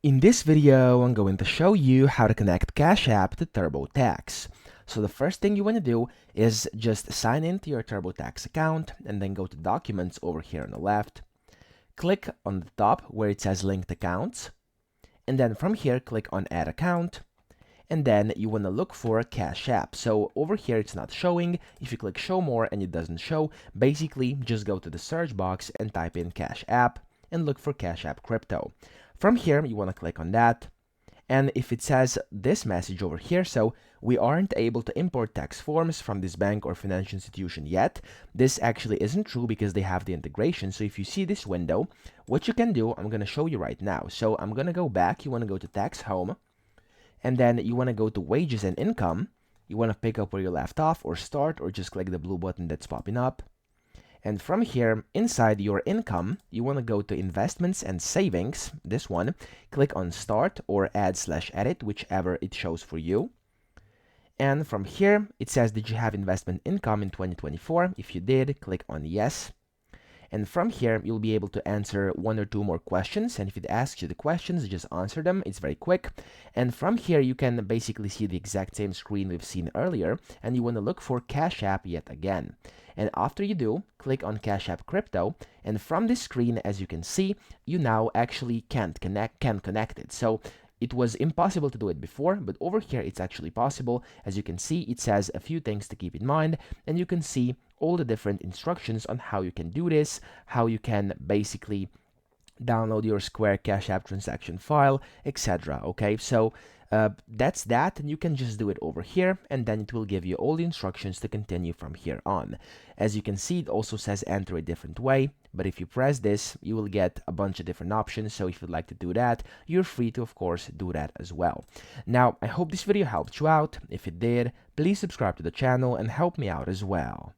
In this video, I'm going to show you how to connect Cash App to TurboTax. So the first thing you want to do is just sign into your TurboTax account and then go to Documents over here on the left. Click on the top where it says Linked Accounts. And then from here, click on Add Account. And then you want to look for Cash App. So over here, it's not showing. If you click Show More and it doesn't show, basically just go to the search box and type in Cash App and look for Cash App Crypto. From here, you want to click on that. And if it says this message over here, so we aren't able to import tax forms from this bank or financial institution yet, this actually isn't true because they have the integration. So if you see this window, what you can do, I'm going to show you right now. So I'm going to go back. You want to go to Tax Home, and then you want to go to Wages and Income. You want to pick up where you left off or start, or just click the blue button that's popping up. And from here, inside your income, you want to go to Investments and Savings, this one. Click on Start or Add/Edit, whichever it shows for you. And from here, it says, did you have investment income in 2024? If you did, click on Yes. And from here, you'll be able to answer one or two more questions. And if it asks you the questions, just answer them. It's very quick. And from here, you can basically see the exact same screen we've seen earlier. And you want to look for Cash App yet again. And after you do, click on Cash App Crypto. And from this screen, as you can see, you now actually can connect it. So it was impossible to do it before, but over here it's actually possible. As you can see, it says a few things to keep in mind, and you can see all the different instructions on how you can do this, how you can basically download your Square Cash App transaction file, etc. Okay, so that's that, and you can just do it over here, and then it will give you all the instructions to continue from here on. As you can see, it also says enter a different way, but if you press this, you will get a bunch of different options. So if you'd like to do that, you're free to, of course, do that as well. Now, I hope this video helped you out. If it did, please subscribe to the channel and help me out as well.